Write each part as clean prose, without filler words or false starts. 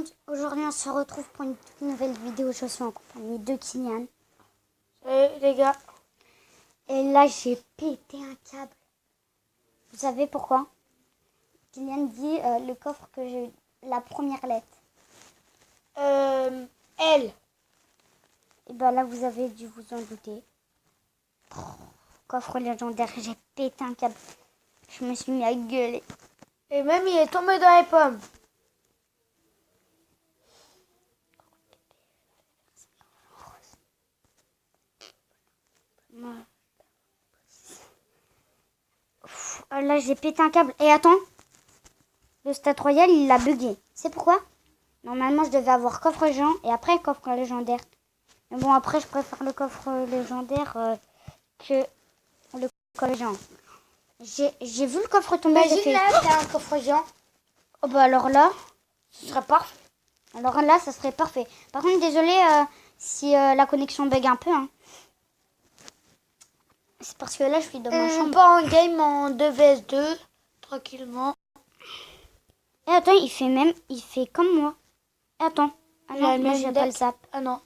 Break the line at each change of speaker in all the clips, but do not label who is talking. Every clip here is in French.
monde, aujourd'hui on se retrouve pour une toute nouvelle vidéo. Je suis en compagnie de Kylian.
Salut les gars.
Et là j'ai pété un câble. Vous savez pourquoi? Kylian dit le coffre que j'ai eu, la première lettre.
L.
Et ben là vous avez dû vous en douter. Coffre légendaire, j'ai pété un câble. Je me suis mis à gueuler.
Et même il est tombé dans les pommes.
Là j'ai pété un câble. Et attends, le Stade Royal il a bugué. C'est pourquoi? Normalement je devais avoir coffre géant et après coffre légendaire. Mais bon, après je préfère le coffre légendaire que le coffre géant. J'ai vu le coffre tomber.
Imagine là t'as un coffre géant.
Oh bah alors là,
Ce serait parfait.
alors là ça serait parfait. Par contre désolé si la connexion bug un peu. Hein. C'est parce que là je suis dans ma
On
chambre.
part en game en 2 vs 2 tranquillement.
Et attends, il fait comme moi. Et attends. Ah
Il a
non,
le
moi
même
j'ai pas le
deck.
zap.
Ah non.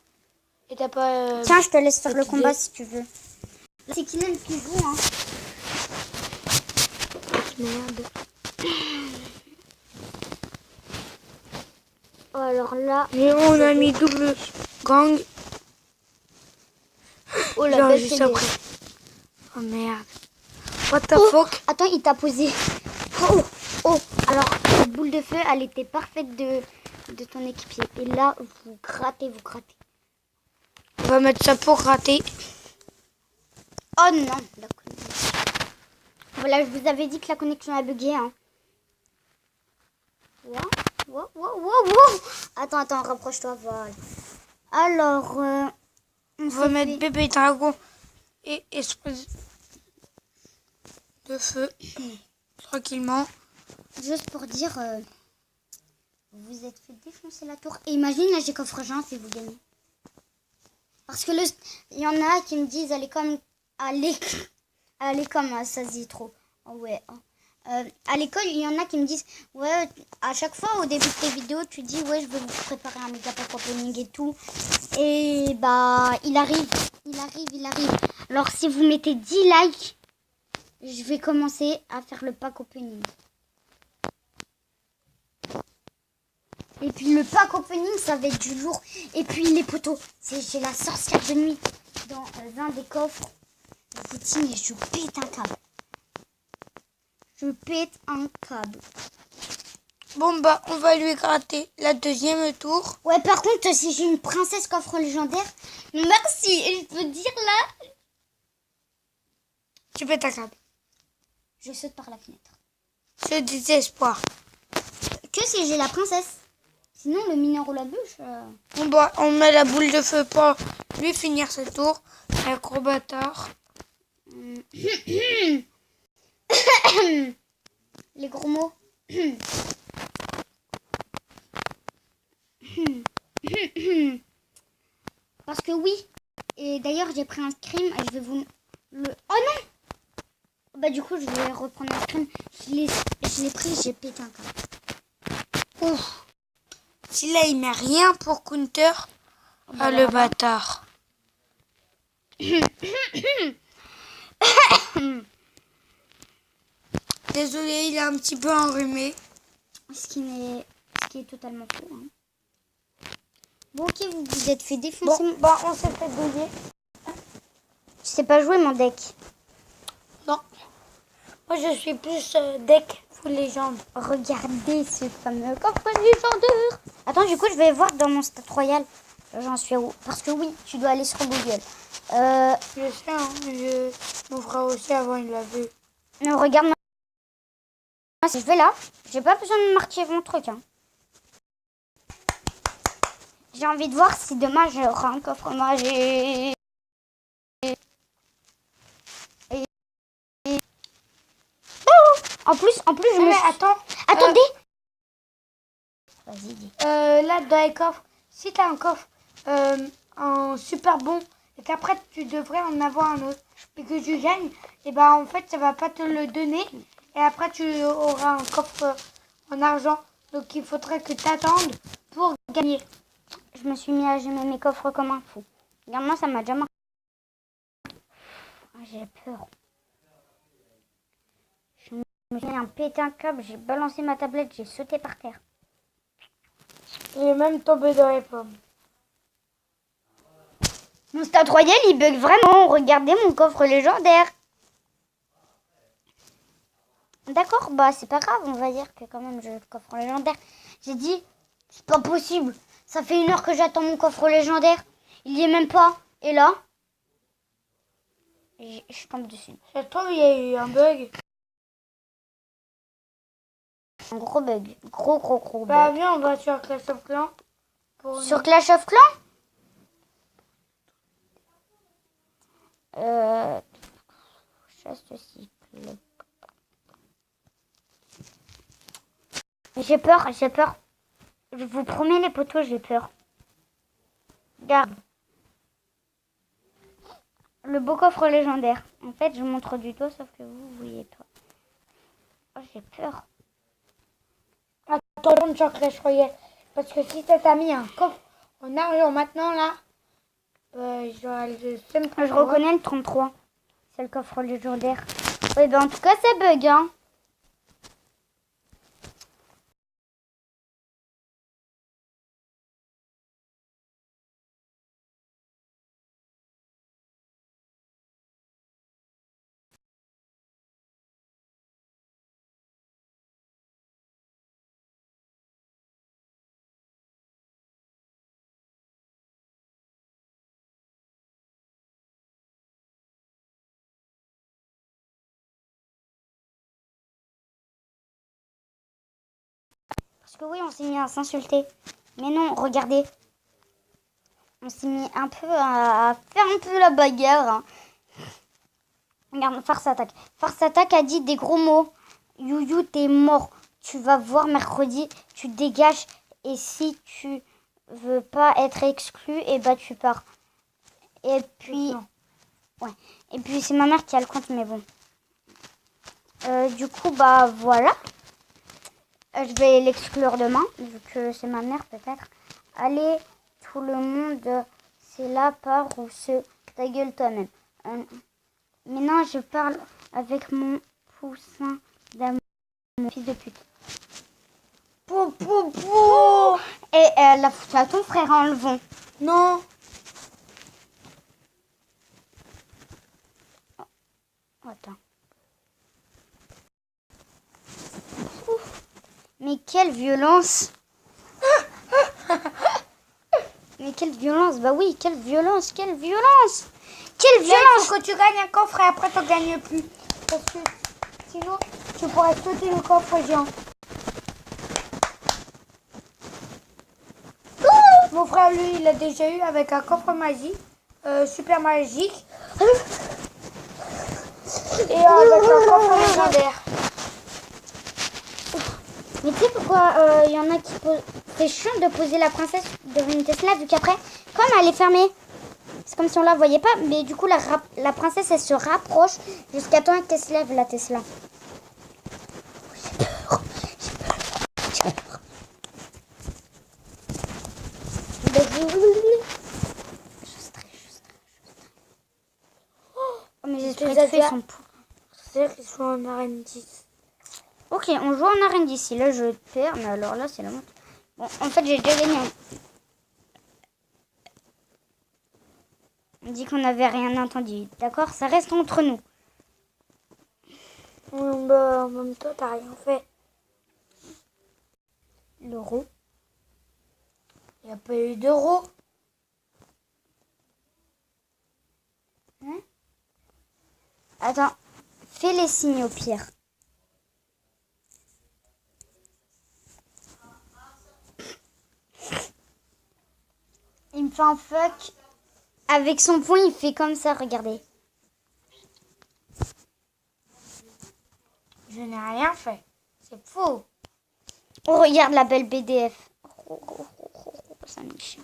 Et t'as pas.
Tiens, je te laisse faire le
cette
combat
idée.
si tu veux. C'est Kylian qui joue, hein.
Merde.
Oh, alors là.
Mais on a mis double gang.
Oh la
Genre
belle
juste
télé.
après. Oh merde. What the
Oh,
fuck?
attends, il t'a posé. Oh, alors cette boule de feu, elle était parfaite de ton équipier. Et là, vous grattez.
On va mettre ça pour rater.
Oh non, la connexion. Voilà, je vous avais dit que la connexion a bugué, hein. Wow. Attends, rapproche-toi, voilà. Alors,
On va mettre bébé dragon et espèce de feu. Tranquillement.
Juste pour dire, vous vous êtes fait défoncer la tour. Et imagine, là, j'ai coffre géant si vous gagnez. Parce que il y en a qui me disent, allez comme, ça se dit trop. Oh, ouais. À l'école, il y en a qui me disent, ouais, à chaque fois, au début de tes vidéos, tu dis, ouais, je vais vous préparer un méga pack opening et tout. Et bah, il arrive. Alors, si vous mettez 10 likes, je vais commencer à faire le pack opening. Et puis le pack opening, ça va être du lourd. Et puis les poteaux, j'ai la sorcière de nuit dans un des coffres. Poutine, et je pète un câble.
Bon bah on va lui gratter la deuxième tour.
Ouais, par contre, si j'ai une princesse coffre légendaire, merci. Et je peux dire là,
Tu pètes un câble.
je saute par la fenêtre.
Ce désespoir.
Que si j'ai la princesse. Sinon, le mineur ou la bûche.
Bon bah on met la boule de feu pour lui finir ce tour. Un gros bâtard.
Les gros mots. Parce que oui. Et d'ailleurs, j'ai pris un scream. Et je vais vous le... Oh non! Bah du coup, je vais reprendre un scream. Je l'ai pris, j'ai pété un câble.
Ouf. Si là il met rien pour counter. Ah le bâtard. Désolé, il est un petit peu enrhumé.
Ce qui est totalement faux. Hein. Bon, ok, vous vous êtes fait défoncer.
Bon bah on s'est fait douiller.
Je sais pas jouer mon deck.
Non. Moi je suis plus deck full légende.
Regardez ce fameux coffre légendaire. Attends, du coup, je vais voir dans mon Stade Royal. J'en suis où? Parce que oui, tu dois aller sur Google.
Je sais, hein, mon frère aussi avant il l'a vu.
Non, regarde. Si je vais là, j'ai pas besoin de marquer mon truc. Hein. J'ai envie de voir si demain j'aurai un coffre magique. En plus, je me...
Mais attends.
Attendez. Vas-y, dis.
Là dans les coffres, si t'as un coffre en super bon et qu'après tu devrais en avoir un autre et que tu gagnes, et ben en fait ça va pas te le donner et après tu auras un coffre en argent. Donc il faudrait que tu attendes pour gagner.
Je me suis mis à aimer mes coffres comme un fou. Regarde-moi, ça m'a déjà marqué. J'ai peur. Je me suis pété un câble, j'ai balancé ma tablette, j'ai sauté par terre.
J'ai même tombé dans les pommes.
Mon stade royal, il bug vraiment. Regardez mon coffre légendaire. D'accord, bah c'est pas grave, on va dire que quand même j'ai le coffre légendaire. J'ai dit, c'est pas possible. Ça fait 1 heure que j'attends mon coffre légendaire. Il y est même pas. Et là, je tombe dessus.
Ça se trouve, il y a eu un bug.
Un gros bug. Gros
Bah
bug.
viens, on va sur Clash of Clans.
Sur Clash of Clans chasse de cycle. J'ai peur. Je vous promets les potos, j'ai peur. Regarde. Le beau coffre légendaire. En fait, je montre du doigt, sauf que vous voyez pas. Oh, j'ai peur.
Attends, sur Clash Royale. Parce que si ça t'a mis un coffre en argent maintenant, là,
Je reconnais le 33. C'est le coffre légendaire. Oui, ben en tout cas, ça bug, hein. Parce que oui, on s'est mis à s'insulter. Mais non, regardez. On s'est mis un peu à faire un peu la bagarre. Hein. Regarde, Farce Attack. Farce Attack a dit des gros mots. Youyou, t'es mort. Tu vas voir mercredi. Tu dégages. Et si tu veux pas être exclu, et bah tu pars. Et puis... Ouais. Et puis c'est ma mère qui a le compte, mais bon. Du coup, bah voilà. Je vais l'exclure demain, vu que c'est ma mère peut-être. Allez, tout le monde, c'est là, part ou se... Ta gueule toi-même. Maintenant, je parle avec mon poussin d'amour, mon fils de pute.
Pou, pou, pou.
Et elle l'a foutu à ton frère en le vent.
Non.
Oh, attends. Ouf. Mais quelle violence. Mais quelle violence. Bah oui, quelle violence. Quelle violence. Quelle violence.
Il faut que tu gagnes un coffre et après tu ne gagnes plus. Parce que sinon, tu pourrais sauter le coffre géant. Mon frère, lui, il a déjà eu avec un coffre magique, super magique. Et avec un coffre légendaire.
Mais tu sais pourquoi il y en a qui posent... C'est chiant de poser la princesse devant une Tesla, vu qu'après, comme elle est fermée, c'est comme si on la voyait pas. Mais du coup, la princesse, elle se rapproche jusqu'à temps qu'elle se lève, la Tesla. J'ai peur. Je stresse. Oh, mais j'espère que fait son pou.
C'est qu'ils sont en arène 10.
Ok, on joue en arène d'ici. Là, je perds, mais alors là, c'est la honte. Bon, en fait, j'ai déjà gagné. On dit qu'on n'avait rien entendu. D'accord? Ça reste entre nous.
Bah, en même temps, t'as rien fait.
L'euro.
Il n'y a pas eu d'euro.
Hein? Attends. Fais les signes au pire. Il me fait un fuck. Avec son poing, il fait comme ça, regardez.
Je n'ai rien fait. C'est faux.
Oh, regarde la belle BDF. Ça me chie.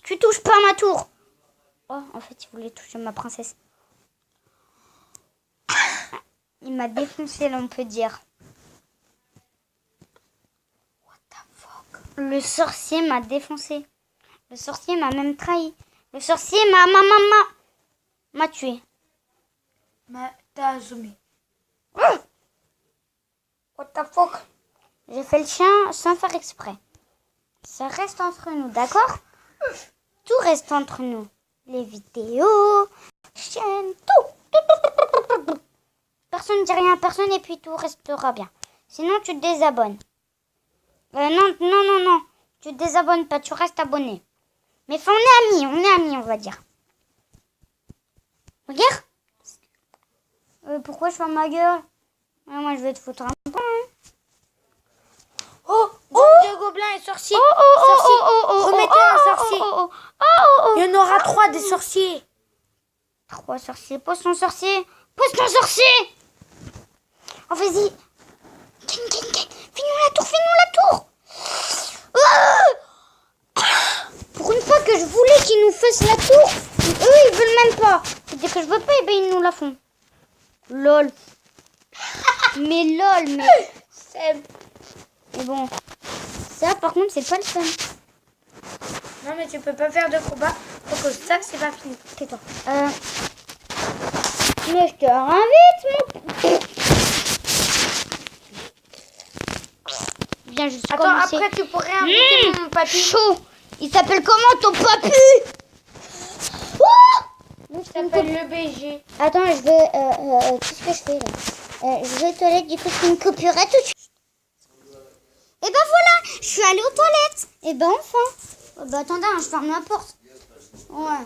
Tu touches pas à ma tour. Oh, en fait, il voulait toucher ma princesse. Il m'a défoncé, là, on peut dire. Le sorcier m'a défoncé. Le sorcier m'a même trahi. Le sorcier m'a tué.
T'as assommé. What the fuck?
J'ai fait le chien sans faire exprès. Ça reste entre nous, d'accord? Tout reste entre nous. Les vidéos, chaîne, tout. Personne ne dit rien à personne et puis tout restera bien. Sinon, tu te désabonnes. Non. Tu te désabonnes pas, tu restes abonné. Mais enfin, on est amis, on va dire. Regarde. Pourquoi je ferme ma gueule? Moi, je vais te foutre un peu.
Oh, deux gobelins et sorciers. Remettez un sorcier. Il y en aura 3 des sorciers.
3 sorciers. Pose ton sorcier. Pose ton sorcier. Oh, vas-y. Finis-nous la tour. Pour une fois que je voulais qu'ils nous fassent la tour, eux, ils veulent même pas. C'est-à-dire que je veux pas, et ben ils nous la font. Lol. Mais. Mais bon. Ça, par contre, c'est pas le fun.
Non, mais tu peux pas faire de combat. Donc ça, c'est pas fini.
Tais-toi. Mais je te réinvite, mon... Bien, je suis
Attends,
commencé.
après, tu pourrais inviter mon papy.
Chaud. Il s'appelle comment, ton papy?
Il s'appelle le BG.
Attends, je vais... qu'est-ce que je fais, là? Je vais aux toilettes, du coup, je fais une coupure tout de suite. Et ben voilà, je suis allée aux toilettes. Et ben enfin. Attendez, je ferme la porte. Ouais.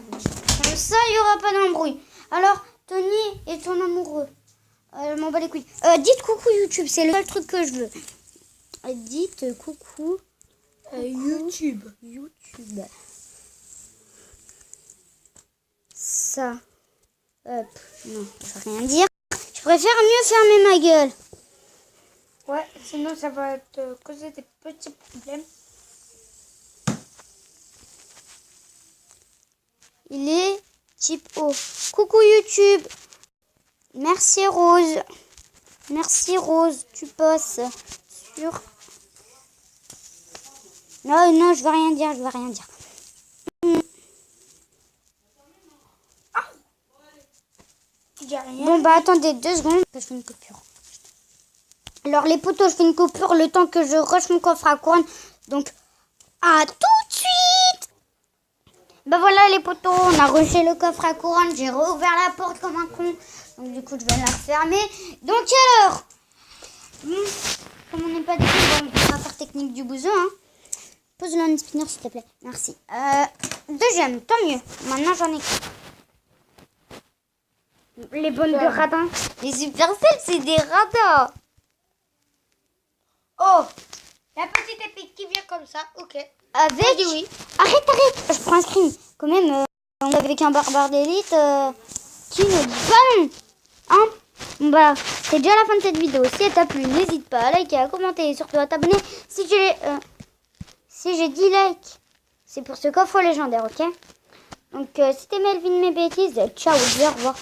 Comme ça, il n'y aura pas d'embrouille. Alors, Tony est ton amoureux. Je m'en bats les couilles. Dites coucou YouTube, c'est le seul truc que je veux. Dites coucou.
YouTube.
Ça. Non, je vais rien dire. Je préfère mieux fermer ma gueule.
Ouais, sinon ça va te causer des petits problèmes.
Il est type O. Coucou YouTube. Merci Rose. Tu passes sur... Non, je vais rien dire.
Tu dis rien.
Bon, bah attendez 2 secondes. Je fais une coupure. Alors les potos, je fais une coupure le temps que je rush mon coffre à couronne. Donc, à tout de suite. Bah voilà les potos, on a rushé le coffre à couronne. J'ai rouvert la porte comme un con. Donc du coup, je vais la refermer. Donc alors, comme on n'est pas dessus, bon, on va faire technique du bouseux. Hein. Pose le spinner s'il te plaît. Merci. Deuxième, tant mieux. Maintenant, j'en ai 4. Les bonnes de radins. Les Supercell, c'est des radins.
Oh, la petite épée qui vient comme ça, ok.
Avec...
dis oui.
Arrête. Je prends un screen. Quand même, on est avec un barbare d'élite qui ne dit pas non. Hein? Bon bah, c'est déjà la fin de cette vidéo. Si elle t'a plu, n'hésite pas à liker, à commenter et surtout à t'abonner. Si j'ai 10 likes, c'est pour ce coffre légendaire, ok? Donc, si t'aimais Elvin mes bêtises, ciao, au revoir.